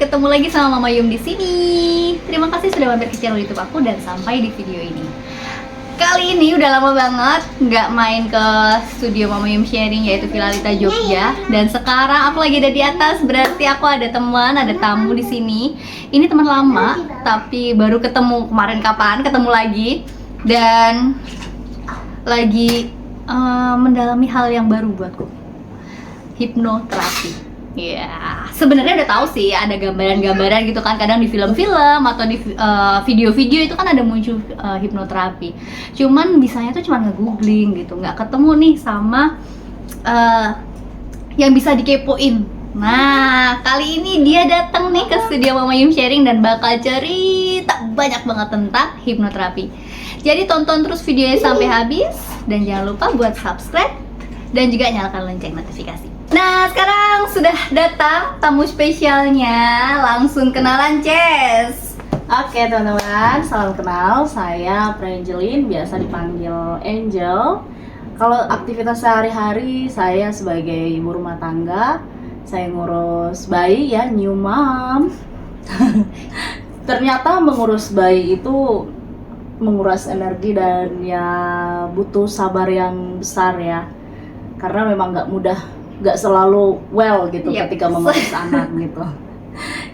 ketemu lagi sama Mama Yum di sini. Terima kasih sudah mampir ke channel YouTube aku dan sampai di video ini. Kali ini udah lama banget nggak main ke studio Mama Yum Sharing, yaitu Villalita Jogja. Dan sekarang aku lagi ada di atas, berarti aku ada teman, ada tamu di sini. Ini teman lama, tapi baru ketemu kemarin ketemu lagi dan lagi mendalami hal yang baru buatku, hipnoterapi. Ya, sebenarnya udah tahu sih ada gambaran-gambaran gitu kan, kadang di film-film atau di video-video itu kan ada muncul hipnoterapi. Cuman bisanya tuh cuma nge-googling gitu, nggak ketemu nih sama yang bisa dikepoin. Nah, kali ini dia datang nih ke studio Mama Yum Sharing dan bakal cerita banyak banget tentang hipnoterapi. Jadi tonton terus videonya sampai habis dan jangan lupa buat subscribe dan juga nyalakan lonceng notifikasi. Nah, sekarang sudah datang tamu spesialnya. Langsung kenalan, Ces. Oke teman-teman, salam kenal. Saya Prangelin, biasa dipanggil Angel. Kalau aktivitas sehari-hari saya sebagai ibu rumah tangga, saya ngurus bayi ya, new mom. Ternyata mengurus bayi itu menguras energi dan ya butuh sabar yang besar ya. Karena memang nggak mudah, nggak selalu well gitu ketika mengurus anak gitu.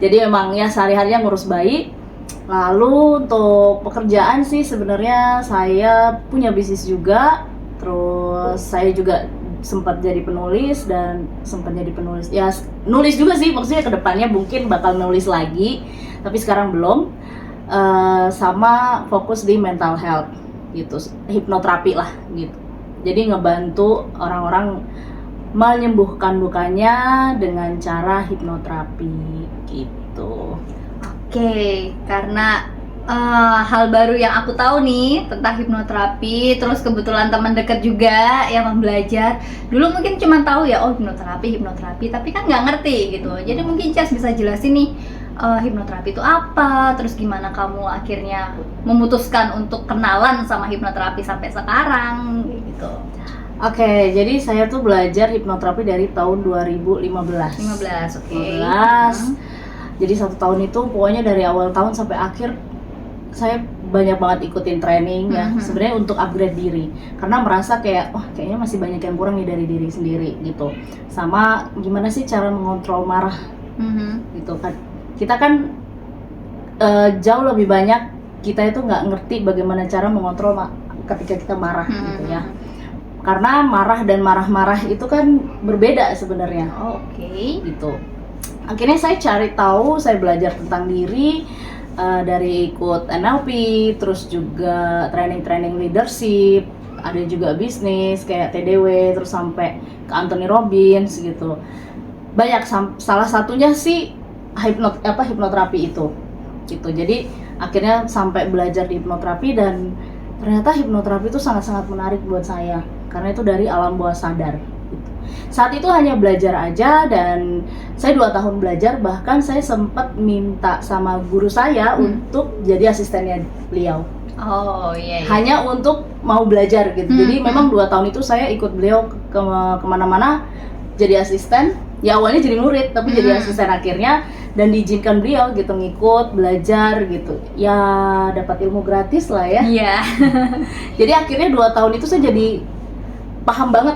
Jadi emang ya sehari-harinya ngurus bayi. Lalu untuk pekerjaan sih sebenarnya saya punya bisnis juga. Terus saya juga sempat jadi penulis ya nulis juga sih, maksudnya kedepannya mungkin bakal nulis lagi, tapi sekarang belum. Sama fokus di mental health gitu, hipnoterapi lah gitu. Jadi ngebantu orang-orang menyembuhkan lukanya dengan cara hipnoterapi gitu. Oke, karena hal baru yang aku tahu nih tentang hipnoterapi, terus kebetulan teman dekat juga yang belajar. Dulu mungkin cuma tahu ya, oh hipnoterapi, tapi kan nggak ngerti gitu. Jadi mungkin Cas bisa jelasin nih, hipnoterapi itu apa, terus gimana kamu akhirnya memutuskan untuk kenalan sama hipnoterapi sampai sekarang gitu. Oke, jadi saya tuh belajar hipnoterapi dari tahun 2015. 15, oke. Jadi 1 tahun itu pokoknya dari awal tahun sampai akhir saya banyak banget ikutin training ya. Sebenarnya untuk upgrade diri, karena merasa kayak kayaknya masih banyak yang kurang nih dari diri sendiri gitu. Sama gimana sih cara mengontrol marah gitu kan. Kita kan jauh lebih banyak kita itu nggak ngerti bagaimana cara mengontrol ketika kita marah gitu ya. Karena marah dan marah-marah itu kan berbeda sebenarnya. Oke. Gitu. Akhirnya saya cari tahu, saya belajar tentang diri dari ikut NLP, terus juga training leadership, ada juga bisnis kayak TDW, terus sampai ke Anthony Robbins gitu. Banyak, salah satunya sih hipnoterapi itu. Gitu. Jadi akhirnya sampai belajar di hipnoterapi dan ternyata hipnoterapi itu sangat-sangat menarik buat saya karena itu dari alam bawah sadar gitu. Saat itu hanya belajar aja dan saya 2 tahun belajar, bahkan saya sempat minta sama guru saya untuk jadi asistennya beliau. Oh iya. Hanya untuk mau belajar gitu. Jadi memang 2 tahun itu saya ikut beliau kemana-mana jadi asisten. Ya awalnya jadi murid tapi jadi asisten akhirnya, dan diizinkan beliau gitu ngikut belajar gitu. Ya dapat ilmu gratis lah ya. Iya. Jadi akhirnya 2 tahun itu saya jadi paham banget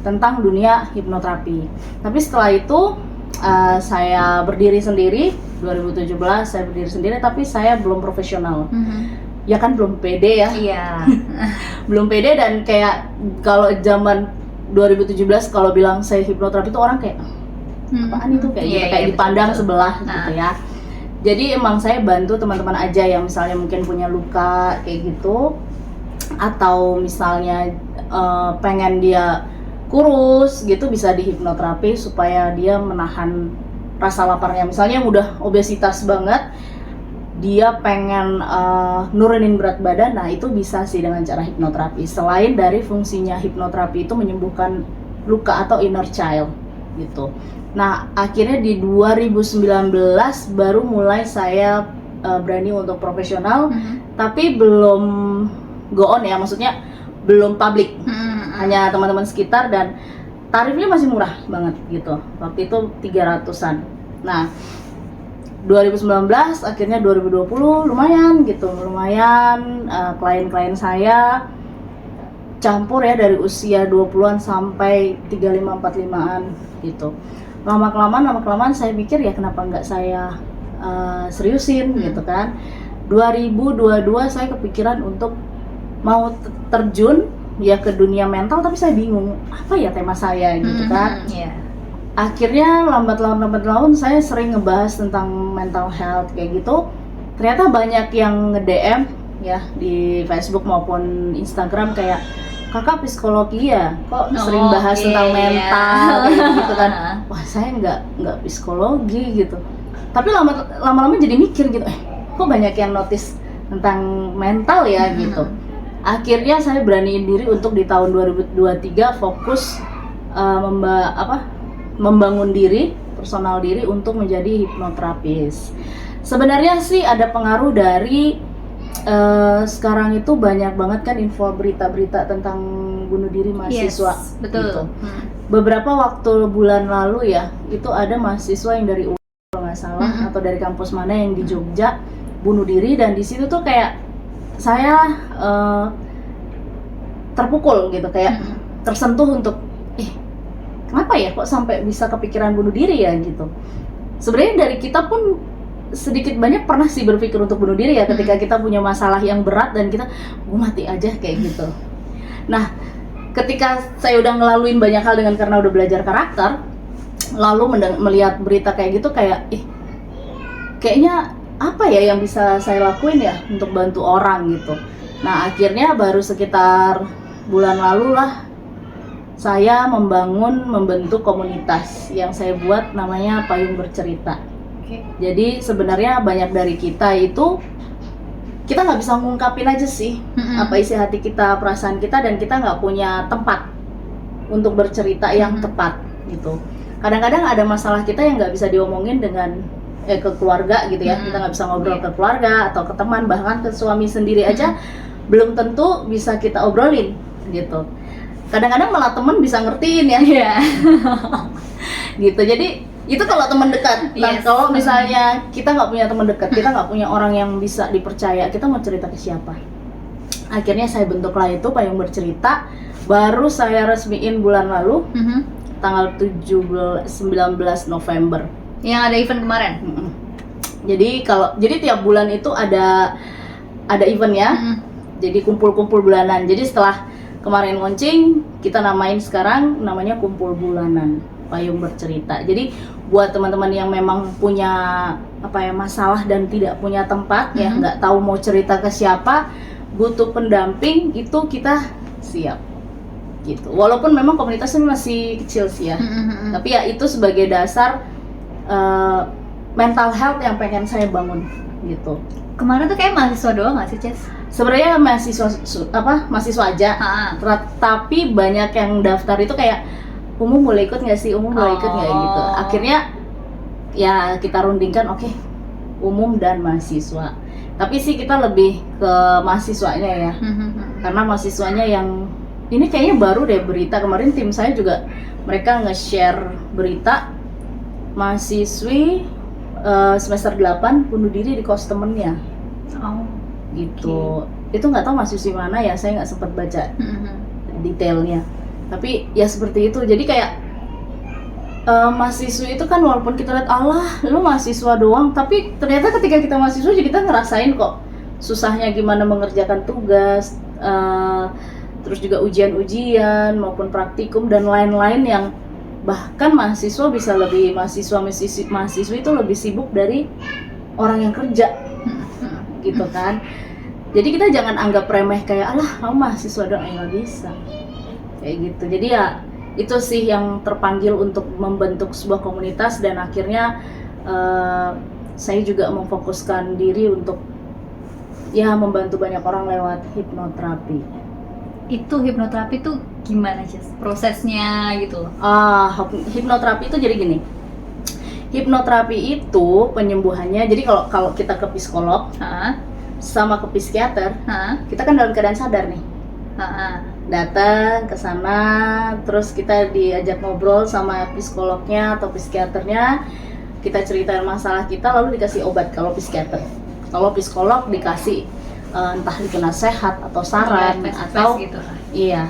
tentang dunia hipnoterapi. Tapi setelah itu saya berdiri sendiri, 2017 saya berdiri sendiri, tapi saya belum profesional. Ya kan belum pede ya. Iya. Belum pede, dan kayak kalau zaman 2017 kalau bilang saya hipnoterapi itu orang kayak apaan itu kayak gitu, kayak dipandang betul. Sebelah gitu ya. Jadi emang saya bantu teman-teman aja yang misalnya mungkin punya luka kayak gitu, atau misalnya pengen dia kurus gitu, bisa di hipnoterapi supaya dia menahan rasa laparnya. Misalnya yang udah obesitas banget, dia pengen nurunin berat badan, nah itu bisa sih dengan cara hipnoterapi. Selain dari fungsinya hipnoterapi itu menyembuhkan luka atau inner child gitu. Nah akhirnya di 2019 baru mulai saya berani untuk profesional, tapi belum go on ya, maksudnya belum publik, hanya teman-teman sekitar, dan tarifnya masih murah banget gitu. Waktu itu 300-an. Nah 2019 akhirnya 2020 lumayan gitu, klien-klien saya campur ya dari usia 20-an sampai 35-45an gitu. Lama-kelamaan saya pikir ya kenapa nggak saya seriusin gitu kan. 2022 saya kepikiran untuk mau terjun ya ke dunia mental, tapi saya bingung apa ya tema saya gitu kan. Akhirnya lambat laun saya sering ngebahas tentang mental health kayak gitu. Ternyata banyak yang nge-DM ya di Facebook maupun Instagram kayak, kakak psikologi ya, kok sering bahas tentang mental kayak gitu kan. Wah, saya nggak psikologi gitu. Tapi lama-lama jadi mikir gitu, kok banyak yang notice tentang mental ya gitu. Akhirnya saya beraniin diri untuk di tahun 2023 fokus membangun diri, personal diri untuk menjadi hipnoterapis. Sebenarnya sih ada pengaruh dari sekarang itu banyak banget kan info berita-berita tentang bunuh diri mahasiswa. Yes, betul. Gitu. Beberapa waktu bulan lalu ya, itu ada mahasiswa yang dari UNS kalau nggak salah atau dari kampus mana yang di Jogja bunuh diri, dan di situ tuh kayak saya terpukul gitu, kayak tersentuh untuk kenapa ya kok sampai bisa kepikiran bunuh diri ya gitu. Sebenarnya dari kita pun sedikit banyak pernah sih berpikir untuk bunuh diri ya, ketika kita punya masalah yang berat dan kita mati aja kayak gitu. Nah, ketika saya udah ngelaluin banyak hal karena udah belajar karakter, lalu melihat berita kayak gitu kayak kayaknya apa ya yang bisa saya lakuin ya untuk bantu orang gitu. Nah, akhirnya baru sekitar bulan lalu lah saya membentuk komunitas yang saya buat namanya Payung Bercerita. Jadi sebenarnya banyak dari kita itu kita nggak bisa ngungkapin aja sih apa isi hati kita, perasaan kita, dan kita nggak punya tempat untuk bercerita yang tepat gitu. Kadang-kadang ada masalah kita yang nggak bisa diomongin dengan ke keluarga gitu ya. Kita nggak bisa ngobrol ke keluarga atau ke teman, bahkan ke suami sendiri aja belum tentu bisa kita obrolin gitu. Kadang-kadang malah teman bisa ngertiin ya. Gitu. Jadi itu kalau teman dekat. Nah, kalau misalnya kita nggak punya teman dekat, kita nggak punya orang yang bisa dipercaya, kita mau cerita ke siapa? Akhirnya saya bentuklah itu Payung Bercerita. Baru saya resmiin bulan lalu, tanggal 19 November. Yang ada event kemarin. Jadi tiap bulan itu ada event ya. Jadi kumpul-kumpul bulanan. Jadi setelah kemarin launching, kita namain sekarang namanya Kumpul Bulanan Payung Bercerita. Jadi buat teman-teman yang memang punya masalah dan tidak punya tempat ya, nggak tahu mau cerita ke siapa, butuh pendamping, itu kita siap gitu. Walaupun memang komunitasnya masih kecil sih ya, tapi ya itu sebagai dasar mental health yang pengen saya bangun gitu. Kemarin tuh kayak mahasiswa doang nggak sih, Ces? Sebenarnya mahasiswa aja, tapi banyak yang daftar itu kayak umum boleh ikut nggak sih, gitu. Akhirnya ya kita rundingkan, oke, umum dan mahasiswa. Tapi sih kita lebih ke mahasiswanya ya, karena mahasiswanya yang ini kayaknya baru deh berita kemarin, tim saya juga mereka nge-share berita mahasiswi semester 8 bunuh diri di kos temennya. Gitu. Itu nggak tahu mahasiswi mana ya, saya nggak sempat baca detailnya. Tapi ya seperti itu. Jadi kayak mahasiswa itu kan walaupun kita lihat Allah, lu mahasiswa doang, tapi ternyata ketika kita mahasiswa juga kita ngerasain kok susahnya gimana mengerjakan tugas, terus juga ujian-ujian maupun praktikum dan lain-lain, yang bahkan mahasiswa mahasiswi itu lebih sibuk dari orang yang kerja gitu kan. Jadi kita jangan anggap remeh kayak alah kamu mahasiswa doang, nggak bisa kayak gitu. Jadi ya itu sih yang terpanggil untuk membentuk sebuah komunitas, dan akhirnya saya juga memfokuskan diri untuk ya membantu banyak orang lewat hipnoterapi. Itu hipnoterapi tuh gimana sih prosesnya gitu? Hipnoterapi itu jadi gini. Hipnoterapi itu penyembuhannya. Jadi kalau kita ke psikolog sama ke psikiater, kita kan dalam keadaan sadar nih. Datang ke sana, terus kita diajak ngobrol sama psikolognya atau psikiaternya. kita ceritain masalah kita lalu dikasih obat kalau psikiater. Kalau psikolog dikasih entah dikasih nasihat atau saran atau gitu. Iya,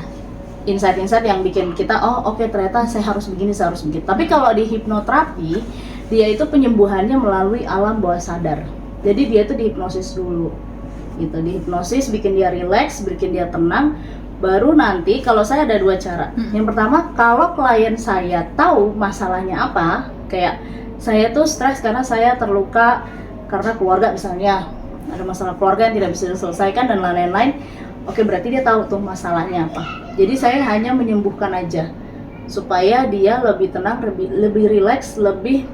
insight-insight yang bikin kita oke, ternyata saya harus begini, saya harus begitu. Tapi kalau di hipnoterapi, dia itu penyembuhannya melalui alam bawah sadar. Jadi dia itu dihipnosis dulu gitu, dihipnosis bikin dia rileks, bikin dia tenang. Baru nanti kalau saya ada 2 cara. Yang pertama, kalau klien saya tahu masalahnya apa, kayak saya tuh stres karena saya terluka karena keluarga misalnya, ada masalah keluarga yang tidak bisa diselesaikan dan lain-lain. Oke, berarti dia tahu tuh masalahnya apa. Jadi saya hanya menyembuhkan aja supaya dia lebih tenang, lebih rileks, lebih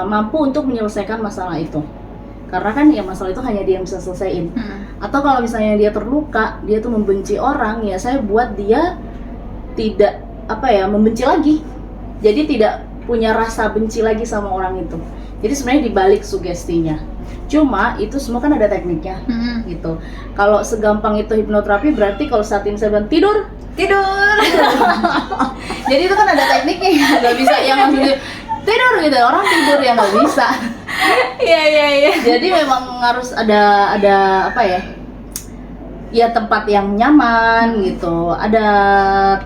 mampu untuk menyelesaikan masalah itu. Karena kan ya masalah itu hanya dia yang bisa selesaiin. Atau kalau misalnya dia terluka, dia tuh membenci orang, ya saya buat dia tidak membenci lagi. Jadi tidak punya rasa benci lagi sama orang itu. Jadi sebenarnya dibalik sugestinya. Cuma itu semua kan ada tekniknya gitu. Kalau segampang itu hipnoterapi, berarti kalau saat ini saya bilang tidur. Jadi itu kan ada tekniknya, nggak bisa yang langsung tidur gitu, orang tidur ya nggak bisa. Iya. Jadi memang harus ada ya tempat yang nyaman gitu, ada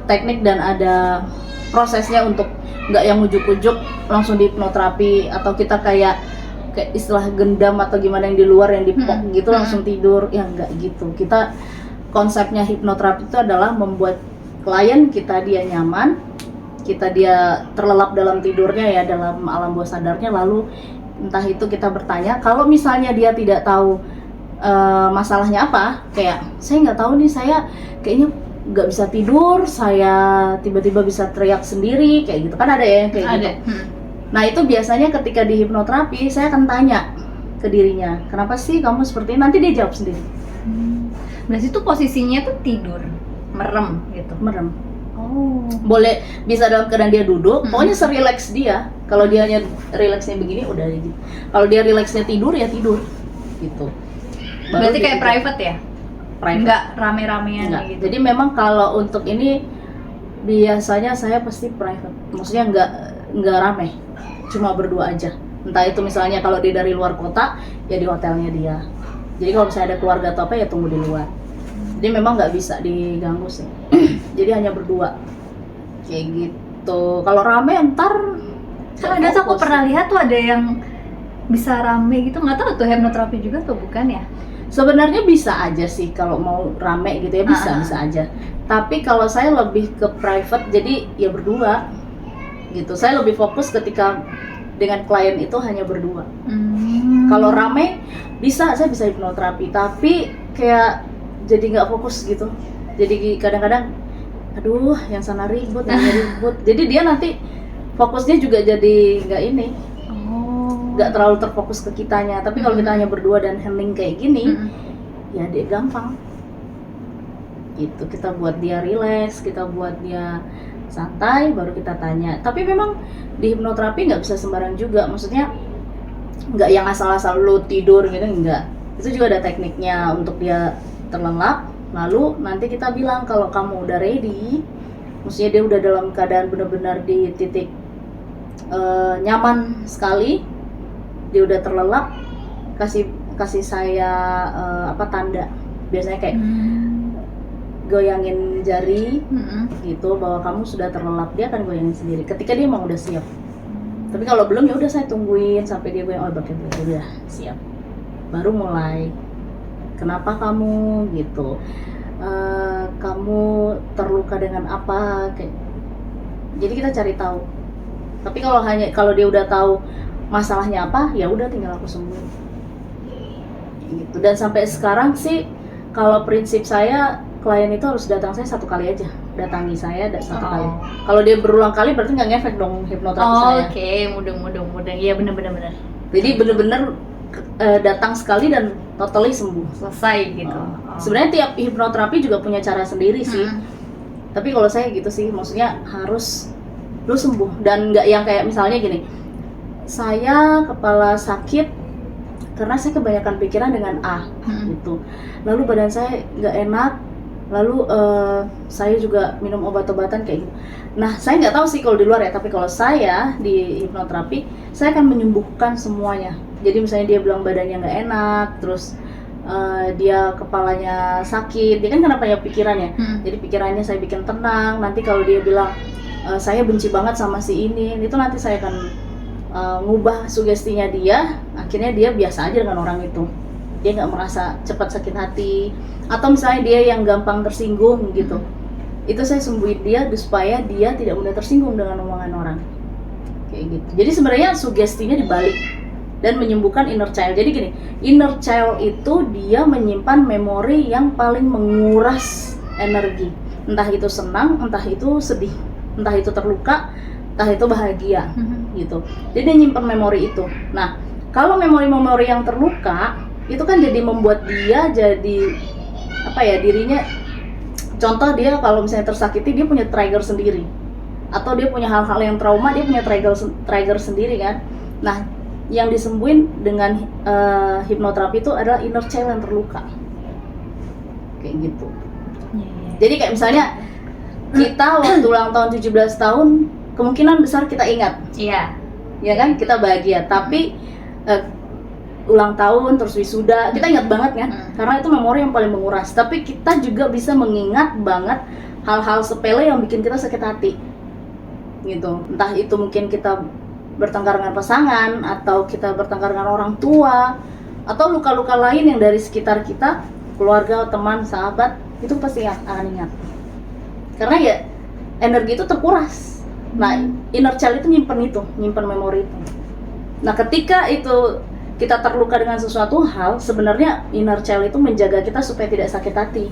teknik dan ada prosesnya untuk nggak yang ujuk-ujuk langsung di hipnoterapi atau kita kayak istilah gendam atau gimana yang di luar yang dipok gitu langsung tidur, ya nggak gitu. Kita konsepnya hipnoterapi itu adalah membuat klien kita dia nyaman, kita dia terlelap dalam tidurnya ya, dalam alam bawah sadarnya, lalu entah itu kita bertanya, kalau misalnya dia tidak tahu masalahnya apa, kayak saya nggak tahu nih, saya kayaknya nggak bisa tidur, saya tiba-tiba bisa teriak sendiri, kayak gitu kan ada ya yang kayak gitu. Nah itu biasanya ketika di hipnoterapi saya akan tanya ke dirinya, kenapa sih kamu seperti ini? Nanti dia jawab sendiri. Berarti itu posisinya tuh tidur, merem gitu. Merem. Boleh bisa dalam keadaan dia duduk, pokoknya serileks dia. Kalau dia hanya rileksnya begini udah gitu. Kalau dia rileksnya tidur ya tidur gitu. Berarti kayak private ya? Private. Enggak rame-ramean gitu. Jadi memang kalau untuk ini biasanya saya pasti private. Maksudnya enggak rame. Cuma berdua aja. Entah itu misalnya kalau dia dari luar kota ya di hotelnya dia. Jadi kalau misalnya ada keluarga atau apa ya tunggu di luar. Jadi memang nggak bisa diganggu sih. Jadi hanya berdua. Kayak gitu. Kalau rame ntar kan ada tuh aku pernah lihat tuh ada yang bisa rame gitu, nggak tahu tuh hipnoterapi juga tuh bukan ya? Sebenarnya bisa aja sih kalau mau rame gitu ya, bisa aja. Tapi kalau saya lebih ke private, jadi ya berdua gitu. Saya lebih fokus ketika dengan klien itu hanya berdua. Kalau rame bisa, saya bisa hipnoterapi, tapi kayak jadi nggak fokus gitu. Jadi kadang-kadang aduh yang sana ribut, yang sana ribut. Jadi dia nanti fokusnya juga jadi nggak ini, nggak terlalu terfokus ke kitanya. Tapi kalau kita hanya berdua dan handling kayak gini, ya dia gampang gitu. Kita buat dia relax, kita buat dia santai, baru kita tanya. Tapi memang di hipnoterapi nggak bisa sembarang juga, maksudnya nggak yang asal-asal lu tidur gitu, enggak. Itu juga ada tekniknya untuk dia terlelap. Lalu nanti kita bilang kalau kamu udah ready, maksudnya dia udah dalam keadaan benar-benar di titik nyaman sekali, dia udah terlelap, kasih saya tanda. Biasanya kayak goyangin jari gitu bahwa kamu sudah terlelap, dia akan goyangin sendiri ketika dia emang udah siap. Tapi kalau belum ya udah saya tungguin sampai dia goyang, berarti udah siap. Baru mulai. Kenapa kamu gitu? Kamu terluka dengan apa? Kayak. Jadi kita cari tahu. Tapi kalau dia udah tahu masalahnya apa, ya udah tinggal aku sembuhin. Gitu. Dan sampai sekarang sih kalau prinsip saya klien itu harus datang saya 1 kali aja. Datangi saya satu kali. Kalau dia berulang kali berarti nggak ngefek dong hipnoterapi saya. Oke, mudeng. Iya bener. Jadi bener-bener datang sekali dan totally sembuh, selesai gitu. Sebenarnya tiap hipnoterapi juga punya cara sendiri sih. Tapi kalau saya gitu sih, maksudnya harus lu sembuh dan nggak yang kayak misalnya gini, saya kepala sakit karena saya kebanyakan pikiran dengan A gitu. Lalu badan saya nggak enak, Lalu saya juga minum obat-obatan kayak gitu. Nah, saya nggak tahu sih kalau di luar ya, tapi kalau saya di hipnoterapi, saya akan menyembuhkan semuanya. Jadi misalnya dia bilang badannya nggak enak, terus dia kepalanya sakit, dia kan karena banyak pikirannya. Jadi pikirannya saya bikin tenang. Nanti kalau dia bilang saya benci banget sama si ini, itu nanti saya akan ngubah sugestinya dia. Akhirnya dia biasa aja dengan orang itu. Dia nggak merasa cepat sakit hati. Atau misalnya dia yang gampang tersinggung gitu. Itu saya sembuhin dia supaya dia tidak mudah tersinggung dengan omongan orang. Kayak gitu. Jadi sebenarnya sugestinya dibalik dan menyembuhkan inner child. Jadi gini, inner child itu dia menyimpan memori yang paling menguras energi. Entah itu senang, entah itu sedih, entah itu terluka, entah itu bahagia, gitu. Jadi dia nyimpan memori itu. Nah, kalau memori-memori yang terluka, itu kan jadi membuat dia jadi apa ya, dirinya, contoh dia kalau misalnya tersakiti, dia punya trigger sendiri. Atau dia punya hal-hal yang trauma, dia punya trigger sendiri kan. Nah, yang disembuhin dengan hipnoterapi itu adalah inner child yang terluka. Kayak gitu. Jadi kayak misalnya kita waktu ulang tahun 17 tahun, kemungkinan besar kita ingat. Iya. Ya kan, kita bahagia. Tapi ulang tahun terus wisuda, kita ingat banget kan? Karena itu memori yang paling menguras. Tapi kita juga bisa mengingat banget hal-hal sepele yang bikin kita sakit hati. Gitu. Entah itu mungkin kita bertengkar dengan pasangan, atau kita bertengkar dengan orang tua, atau luka-luka lain yang dari sekitar kita, keluarga, teman, sahabat, itu pasti akan ingat. Karena ya energi itu terkuras. Nah, inner child itu nyimpen memori itu. Nah, ketika itu kita terluka dengan sesuatu hal, sebenarnya inner child itu menjaga kita supaya tidak sakit hati.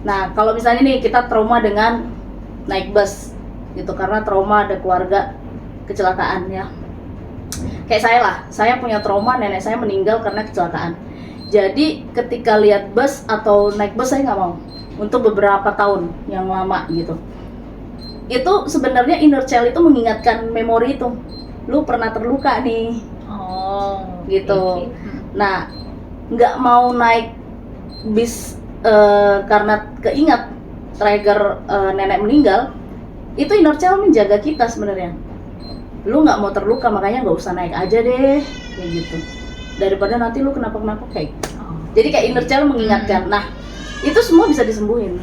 Nah, kalau misalnya nih kita trauma dengan naik bus gitu, karena trauma ada keluarga kecelakaan ya. Kayak saya lah, saya punya trauma nenek saya meninggal karena kecelakaan. Jadi ketika lihat bus atau naik bus saya nggak mau untuk beberapa tahun yang lama gitu. Itu sebenarnya inner child itu mengingatkan memori itu. Lu pernah terluka nih. Oh, gitu. Nah, nggak mau naik bis karena keingat trigger nenek meninggal. Itu inner child menjaga kita sebenarnya. Lu nggak mau terluka, makanya nggak usah naik aja deh, kayak gitu. Daripada nanti lu kenapa-kenapa kayak. Jadi kayak inner child mengingatkan. Nah, itu semua bisa disembuhin.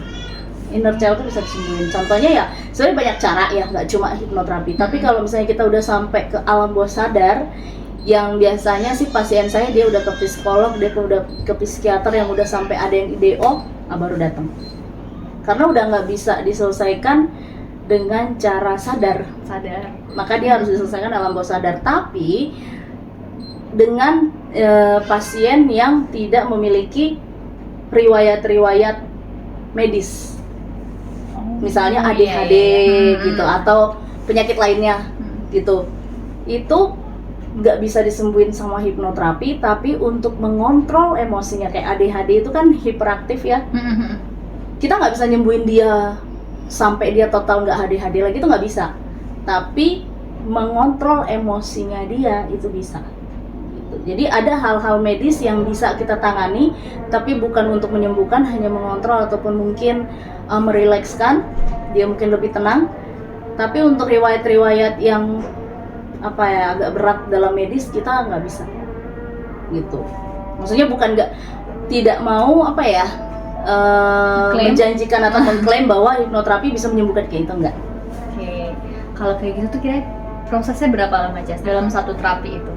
Inner child itu bisa disembuhin. Contohnya ya, sebenarnya banyak cara ya, nggak cuma hipnoterapi. Tapi kalau misalnya kita udah sampai ke alam bawah sadar, yang biasanya sih pasien saya dia udah ke psikolog, dia udah ke psikiater yang udah sampai ada yang IDO, baru datang. Karena udah nggak bisa diselesaikan dengan cara sadar. Maka dia harus diselesaikan alam bawah sadar. Tapi dengan pasien yang tidak memiliki riwayat medis. Misalnya ADHD gitu, atau penyakit lainnya gitu. Itu nggak bisa disembuhin sama hipnoterapi, tapi untuk mengontrol emosinya, kayak ADHD itu kan hiperaktif ya. Kita nggak bisa nyembuhin dia sampai dia total nggak ADHD lagi, itu nggak bisa. Tapi mengontrol emosinya dia itu bisa. Gitu. Jadi ada hal-hal medis yang bisa kita tangani, tapi bukan untuk menyembuhkan, hanya mengontrol ataupun mungkin merilekskan, dia mungkin lebih tenang. Tapi untuk riwayat-riwayat yang apa ya, agak berat dalam medis, kita nggak bisa. Gitu. Maksudnya bukan tidak mau apa ya, menjanjikan atau mengklaim bahwa hipnoterapi bisa menyembuhkan, kayak itu enggak. Oke. Kalau kayak gitu tuh kira prosesnya berapa lama, Cas, dalam satu terapi itu?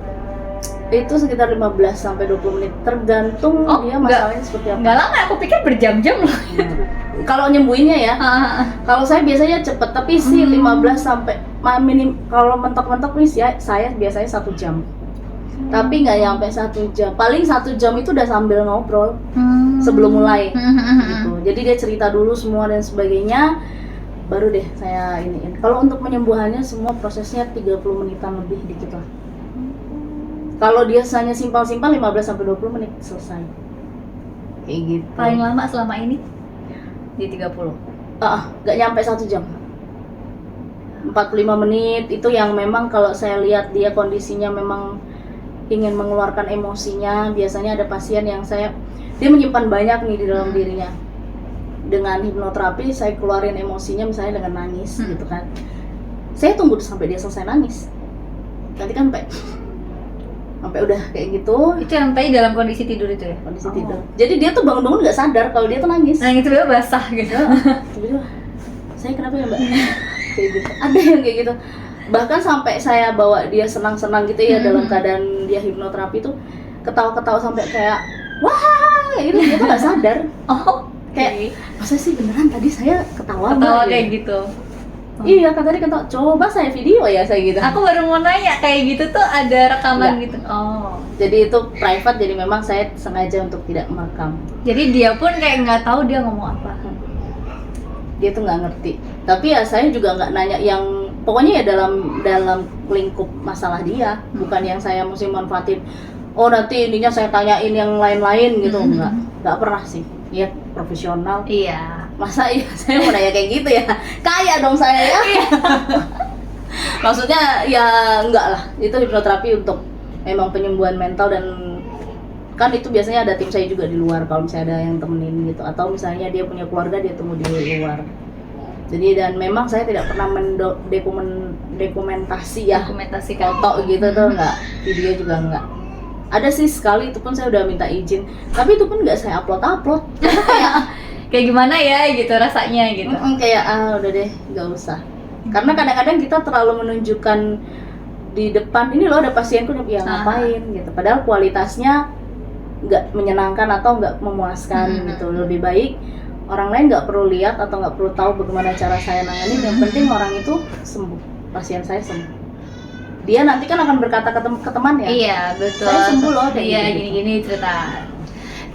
Itu sekitar 15 sampai 20 menit, tergantung dia masalahnya seperti apa. Enggak lama, aku pikir berjam-jam loh. Kalau nyembuhinnya ya. Kalau saya biasanya cepet, tapi sih 15 sampai minim, kalau mentok-mentok nih saya biasanya 1 jam. Tapi nggak nyampe 1 jam. Paling 1 jam itu udah sambil ngobrol sebelum mulai. Gitu. Jadi dia cerita dulu semua dan sebagainya, baru deh saya iniin. Kalau untuk penyembuhannya semua prosesnya 30 menitan lebih dikit lah. Kalau dia hanya simpel-simpel 15 sampai 20 menit selesai. Kayak gitu. Paling lama selama ini di 30. Nggak nyampe 1 jam. 45 menit itu yang memang kalau saya lihat dia kondisinya memang ingin mengeluarkan emosinya. Biasanya ada pasien yang dia menyimpan banyak nih di dalam dirinya. dengan hipnoterapi saya keluarin emosinya misalnya dengan nangis gitu kan. Saya tunggu sampai dia selesai nangis. Nanti kan sampai udah kayak gitu. Itu sampai dalam kondisi tidur itu ya? Kondisi tidur. Jadi dia tuh bangun-bangun nggak sadar kalau dia tuh nangis. Nah itu tiba basah gitu. Tiba-tiba, saya kenapa ya mbak? Kayak gitu. Ada yang kayak gitu. Bahkan sampai saya bawa dia senang-senang gitu ya dalam keadaan dia hipnoterapi tuh ketawa-ketawa sampai kayak wah kayak gitu, dia tuh nggak sadar. Kayak masa sih beneran tadi saya ketawa kayak gitu. Iya, kan tadi ketawa, coba saya video ya saya gitu. Aku baru mau nanya, kayak gitu tuh ada rekaman gitu. Jadi itu private, jadi memang saya sengaja untuk tidak merekam. Jadi dia pun kayak nggak tahu dia ngomong apa. Dia tuh nggak ngerti. Tapi ya saya juga nggak nanya yang pokoknya ya dalam lingkup masalah dia, bukan yang saya mesti manfaatin. Oh nanti ininya saya tanyain yang lain-lain gitu, nggak pernah sih. Iya profesional. Iya. Masa iya saya mau nanya kayak gitu ya? Kaya dong saya ya. Maksudnya ya enggak lah. Itu hipnoterapi untuk memang penyembuhan mental, dan kan itu biasanya ada tim saya juga di luar kalau misalnya ada yang temenin gitu, atau misalnya dia punya keluarga dia tunggu di luar. Jadi dan memang saya tidak pernah dokumentasi foto gitu tuh enggak, video juga enggak. Ada sih sekali, itu pun saya udah minta izin, tapi itu pun enggak saya upload kayak gimana ya gitu rasanya gitu. Kayak udah deh nggak usah, karena kadang-kadang kita terlalu menunjukkan di depan ini loh ada pasienku yang ngapain gitu, padahal kualitasnya nggak menyenangkan atau nggak memuaskan gitu. Lebih baik orang lain nggak perlu lihat atau nggak perlu tahu bagaimana cara saya nanganin, yang penting orang itu sembuh, pasien saya sembuh. Dia nanti kan akan berkata ke teman ya, iya betul, saya sembuh loh, iya gini-gini cerita.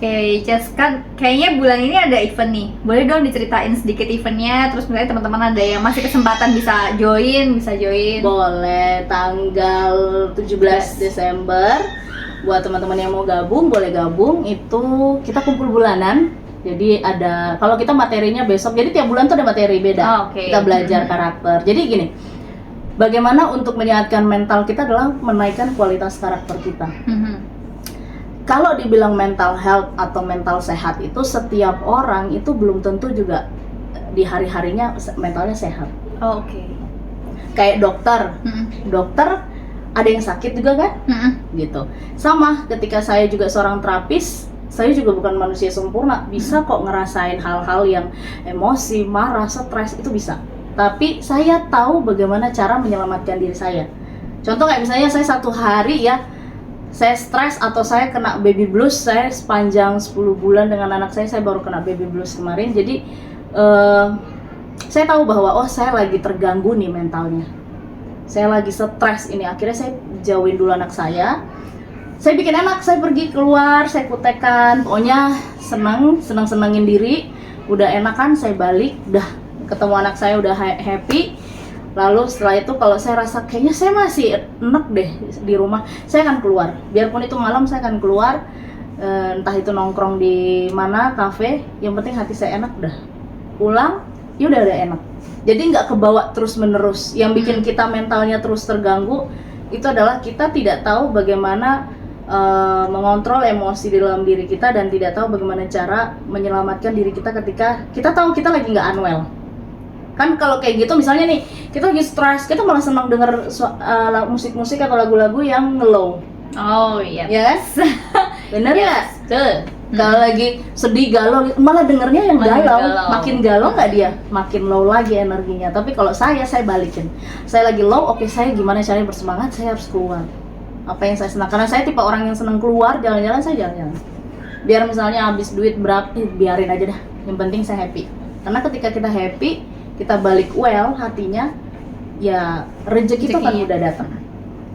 Oke, Ces, kan kayaknya bulan ini ada event nih. Boleh dong diceritain sedikit eventnya, terus misalnya teman-teman ada yang masih kesempatan bisa join. Boleh, tanggal 17 Desember. Buat teman-teman yang mau gabung, boleh gabung. Itu kita kumpul bulanan. Jadi ada, kalau kita materinya besok, jadi tiap bulan tuh ada materi beda. Kita belajar karakter. Jadi gini, bagaimana untuk menyehatkan mental kita adalah menaikkan kualitas karakter kita. Kalau dibilang mental health atau mental sehat itu setiap orang itu belum tentu juga di hari-harinya mentalnya sehat. Kayak dokter ada yang sakit juga kan? Gitu. Sama ketika saya juga seorang terapis, saya juga bukan manusia sempurna, bisa kok ngerasain hal-hal yang emosi, marah, stres, itu bisa. Tapi saya tahu bagaimana cara menyelamatkan diri saya. Contoh kayak misalnya saya satu hari ya, saya stres atau saya kena baby blues, saya sepanjang 10 bulan dengan anak saya baru kena baby blues kemarin. Jadi saya tahu bahwa saya lagi terganggu nih mentalnya, saya lagi stres ini. Akhirnya saya jauhin dulu anak saya bikin enak, saya pergi keluar, saya kutekan, pokoknya senangin diri. Udah enak kan, saya balik, udah ketemu anak saya udah happy. Lalu setelah itu kalau saya rasa kayaknya saya masih enak deh di rumah, saya akan keluar. Biarpun itu malam saya akan keluar, entah itu nongkrong di mana, kafe, yang penting hati saya enak, udah pulang, ya udah enak. Jadi nggak kebawa terus menerus. Yang bikin kita mentalnya terus terganggu itu adalah kita tidak tahu bagaimana mengontrol emosi di dalam diri kita, dan tidak tahu bagaimana cara menyelamatkan diri kita ketika kita tahu kita lagi nggak unwell. Kan kalau kayak gitu misalnya nih, kita lagi stres, kita malah senang denger musik-musik atau lagu-lagu yang ngelow. Yes. Bener ya? Tuh. Kalau lagi sedih, galau, malah dengernya yang galau. Makin galau nggak dia, makin low lagi energinya. Tapi kalau saya balikin. Saya lagi low, oke, saya gimana caranya bersemangat, saya harus keluar. Apa yang saya senang, karena saya tipe orang yang senang keluar, jalan-jalan, saya jalan-jalan. Biar misalnya habis duit berapa, biarin aja dah. Yang penting saya happy. Karena ketika kita happy, kita balik well hatinya, ya rezeki itu kan udah datang.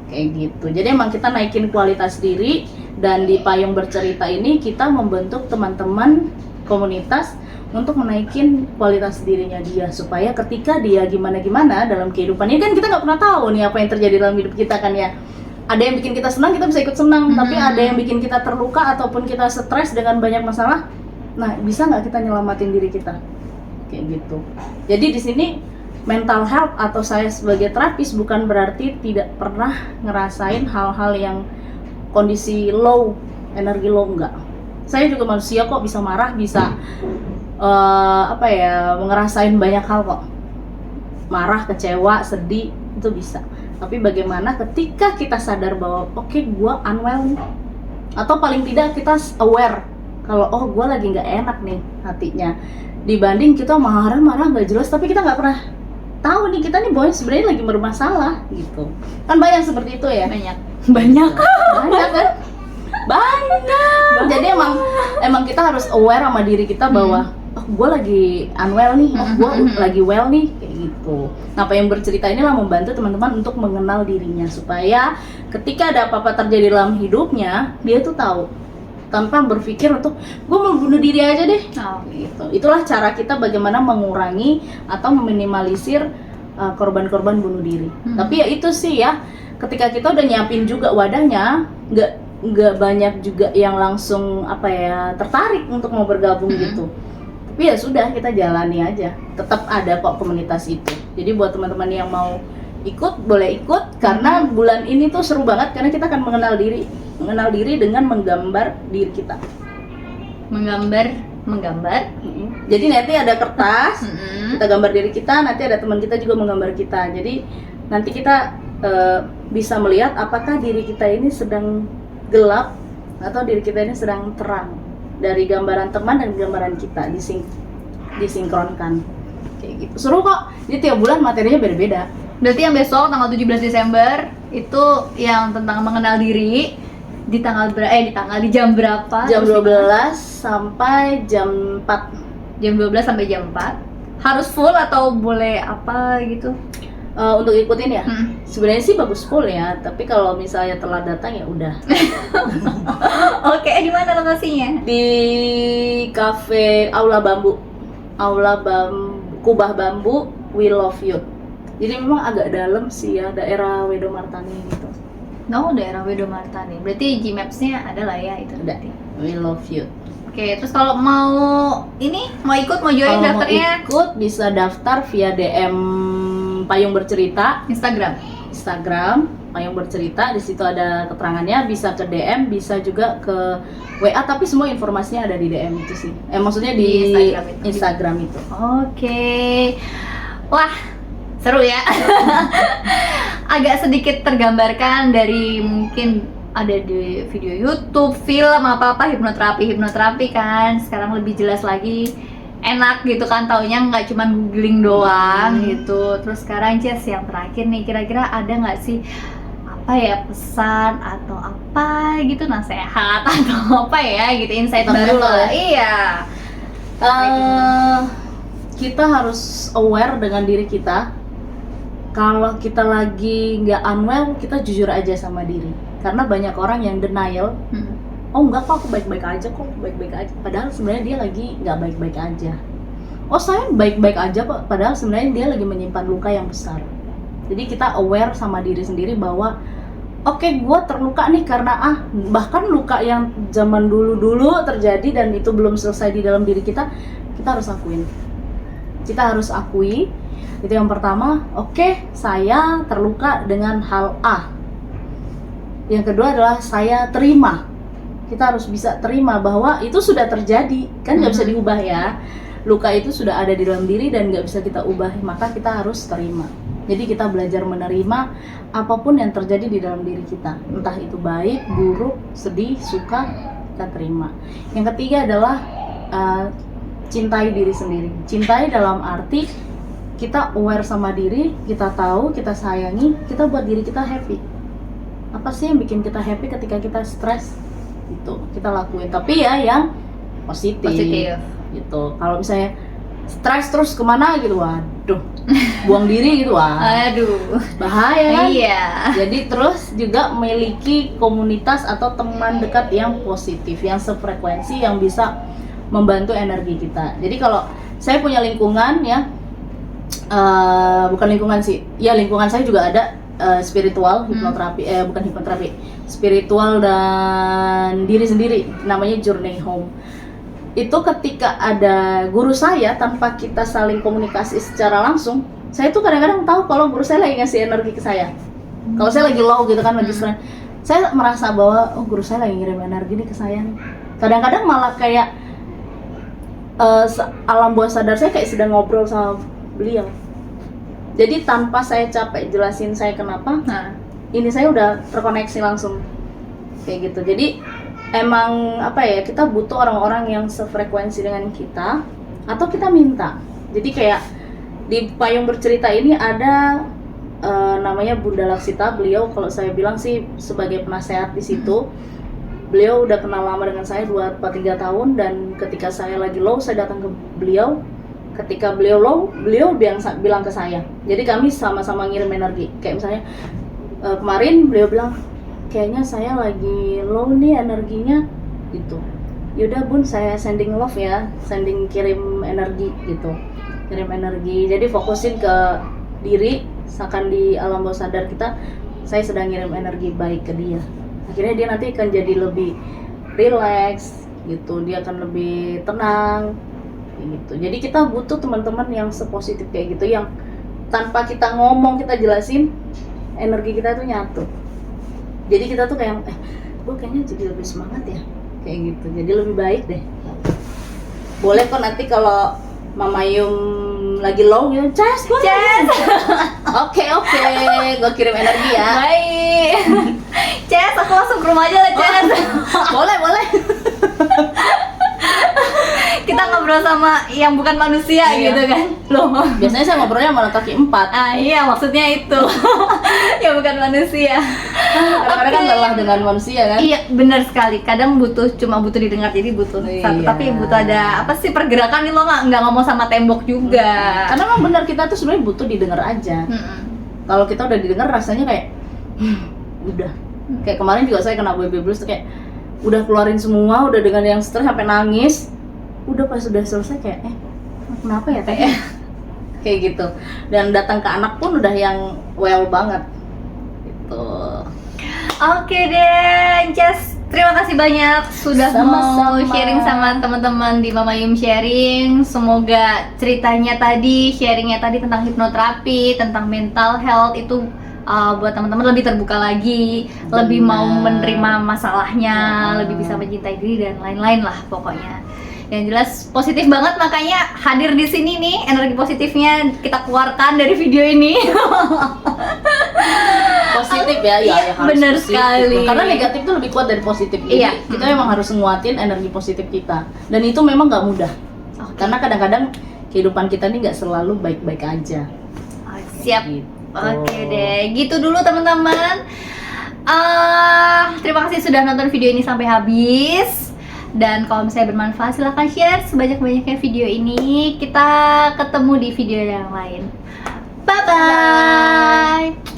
Kayak gitu. Jadi emang kita naikin kualitas diri, dan di Payung Bercerita ini kita membentuk teman-teman komunitas untuk menaikin kualitas dirinya dia, supaya ketika dia gimana-gimana dalam kehidupan ini, kan kita nggak pernah tahu nih apa yang terjadi dalam hidup kita kan ya. Ada yang bikin kita senang, kita bisa ikut senang, tapi ada yang bikin kita terluka ataupun kita stres dengan banyak masalah. Nah, bisa nggak kita nyelamatin diri kita? Kayak gitu. Jadi di sini mental health atau saya sebagai terapis bukan berarti tidak pernah ngerasain hal-hal yang kondisi low, energi low, enggak. Saya juga manusia kok, bisa marah, bisa ngerasain banyak hal kok. Marah, kecewa, sedih itu bisa. Tapi bagaimana ketika kita sadar bahwa oke, gue unwell nih, atau paling tidak kita aware kalau gue lagi nggak enak nih hatinya, dibanding kita marah-marah nggak jelas tapi kita nggak pernah tahu nih kita nih boy sebenarnya lagi bermasalah gitu. Kan banyak seperti itu ya. Banyak Kan? Banyak. Jadi emang kita harus aware sama diri kita bahwa gue lagi unwell nih, gue lagi well nih, kayak gitu. Nah, Payung Bercerita inilah membantu teman-teman untuk mengenal dirinya supaya ketika ada apa-apa terjadi dalam hidupnya, dia tuh tahu tanpa berpikir untuk gue mau bunuh diri aja deh. Gitu. Itulah cara kita bagaimana mengurangi atau meminimalisir korban-korban bunuh diri. Tapi ya itu sih ya, ketika kita udah nyiapin juga wadahnya, nggak banyak juga yang langsung tertarik untuk mau bergabung gitu. Tapi ya sudah, kita jalani aja. Tetap ada kok komunitas itu. Jadi buat teman-teman yang mau ikut, boleh ikut karena bulan ini tuh seru banget karena kita akan mengenal diri dengan menggambar diri kita. Menggambar. Jadi nanti ada kertas, kita gambar diri kita, nanti ada teman kita juga menggambar kita. Jadi nanti kita bisa melihat apakah diri kita ini sedang gelap atau diri kita ini sedang terang. Dari gambaran teman dan gambaran kita disinkronkan. Kayak gitu. Seru kok. Jadi tiap bulan materinya beda-beda. Berarti yang besok tanggal 17 Desember itu yang tentang mengenal diri di jam berapa? Jam 12 sampai jam 4. Jam 12 sampai jam 4. Harus full atau boleh apa gitu? Untuk ikutin ya, sebenarnya sih bagus full ya, tapi kalau misalnya telat datang ya udah. Oke, di mana lokasinya? Di cafe Aula Bambu, Kubah Bambu, We Love You. Jadi memang agak dalam sih ya, daerah Wedo Martani gitu. Daerah Wedo Martani. Berarti Gmaps-nya ada lah ya itu. Ada. We Love You. Oke, terus kalau mau ikut, mau join, daftarnya? Mau ikut bisa daftar via DM Payung Bercerita Instagram Payung Bercerita, di situ ada keterangannya, bisa ke DM, bisa juga ke WA, tapi semua informasinya ada di DM itu sih. Maksudnya di Instagram itu. Oke. Wah, seru ya. Agak sedikit tergambarkan dari mungkin ada di video YouTube, film apa hipnoterapi kan. Sekarang lebih jelas lagi. Enak gitu kan, taunya nggak cuma googling doang gitu. Terus sekarang Jess, yang terakhir nih, kira-kira ada nggak sih pesan atau apa gitu, nasihat atau apa ya gitu, insight baru lah. Iya. Kita harus aware dengan diri kita. Kalau kita lagi nggak unwell, kita jujur aja sama diri. Karena banyak orang yang denial. Oh enggak kok, aku baik-baik aja kok, baik-baik aja. Padahal sebenarnya dia lagi nggak baik-baik aja. Oh saya baik-baik aja kok, padahal sebenarnya dia lagi menyimpan luka yang besar. Jadi kita aware sama diri sendiri bahwa oke, gue terluka nih karena bahkan luka yang zaman dulu terjadi dan itu belum selesai di dalam diri kita harus akuin. Kita harus akui. Itu yang pertama. Oke, saya terluka dengan hal A. Yang kedua adalah saya terima. Kita harus bisa terima bahwa itu sudah terjadi, kan nggak bisa diubah ya. Luka itu sudah ada di dalam diri dan nggak bisa kita ubah, maka kita harus terima. Jadi kita belajar menerima apapun yang terjadi di dalam diri kita, entah itu baik, buruk, sedih, suka, kita terima. Yang ketiga adalah cintai diri sendiri. Cintai dalam arti kita aware sama diri, kita tahu, kita sayangi, kita buat diri kita happy. Apa sih yang bikin kita happy ketika kita stres? Itu kita lakuin, tapi ya yang positif. Gitu. Kalau misalnya stres terus kemana gitu, waduh, buang diri gitu, aduh, bahaya kan? Iya. Jadi terus juga memiliki komunitas atau teman dekat yang positif, yang sefrekuensi, yang bisa membantu energi kita. Jadi kalau saya punya lingkungan ya, bukan lingkungan sih, ya lingkungan saya juga ada spiritual, hipnoterapi, bukan hipnoterapi, spiritual dan diri sendiri, namanya Journey Home. Itu ketika ada guru saya, tanpa kita saling komunikasi secara langsung, saya tuh kadang-kadang tahu kalau guru saya lagi ngasih energi ke saya. Kalau saya lagi low gitu kan, lagi stres, saya merasa bahwa guru saya lagi ngirim energi nih ke saya nih. Kadang-kadang malah kayak alam bawah sadar saya kayak sedang ngobrol sama beliau. Jadi tanpa saya capek jelasin saya kenapa, ini saya udah terkoneksi langsung kayak gitu. Jadi emang apa ya, kita butuh orang-orang yang sefrekuensi dengan kita atau kita minta. Jadi kayak di Payung Bercerita ini ada namanya Bunda Laksita. Beliau kalau saya bilang sih sebagai penasehat di situ. Beliau udah kenal lama dengan saya 2-3 tahun, dan ketika saya lagi low saya datang ke beliau. Ketika beliau low, beliau bilang ke saya. Jadi kami sama-sama ngirim energi. Kayak misalnya kemarin beliau bilang, kayaknya saya lagi low nih energinya gitu. Yaudah Bun, saya sending love ya, kirim energi gitu, kirim energi. Jadi fokusin ke diri, seakan di alam bawah sadar kita, saya sedang ngirim energi baik ke dia. Akhirnya dia nanti akan jadi lebih relax gitu, dia akan lebih tenang gitu. Jadi kita butuh teman-teman yang sepositif kayak gitu, yang tanpa kita ngomong, kita jelasin, energi kita tuh nyatu. Jadi kita tuh kayak, gue kayaknya jadi lebih semangat ya, kayak gitu. Jadi lebih baik deh. Boleh kok nanti kalau Mama Yum lagi low gitu, Ces. Oke, gue kirim energi ya. Baik. Ces, aku langsung ke rumah aja lah, Ces. Boleh. Kita ngobrol sama yang bukan manusia gitu kan. Loh. Biasanya saya ngobrolnya sama kaki 4. Iya, maksudnya itu. Yang bukan manusia. Kadang-kadang kan lelah dengan manusia kan. Iya, benar sekali. Kadang cuma butuh didengar, jadi butuh satu, tapi butuh ada apa sih, pergerakan gitu, nggak ngomong sama tembok juga. Karena memang benar, kita tuh sebenarnya butuh didengar aja. Kalau kita udah didengar rasanya kayak udah. Kayak kemarin juga saya kena baby blues tuh, kayak udah keluarin semua, udah dengan yang stres sampai nangis. Udah pas sudah selesai kayak kenapa ya teh? Kayak gitu. Dan datang ke anak pun udah yang well banget gitu. Oke deh, Ces, terima kasih banyak sudah mau sharing sama teman-teman di Mama Yum Sharing. Semoga ceritanya tadi, sharingnya tadi tentang hipnoterapi, tentang mental health itu buat teman-teman lebih terbuka lagi, lebih mau menerima masalahnya, lebih bisa mencintai diri dan lain-lain lah pokoknya. Yang jelas positif banget, makanya hadir di sini nih, energi positifnya kita keluarkan dari video ini. Positif ya, harus bener positif. sekali. Karena negatif itu lebih kuat dari positif. Jadi kita memang harus nguatin energi positif kita, dan itu memang nggak mudah. Karena kadang-kadang kehidupan kita ini nggak selalu baik-baik aja. Siap. Gitu. Oke deh, gitu dulu teman-teman. Terima kasih sudah nonton video ini sampai habis. Dan kalau misalnya bermanfaat, silahkan share sebanyak-banyaknya video ini. Kita ketemu di video yang lain. Bye-bye.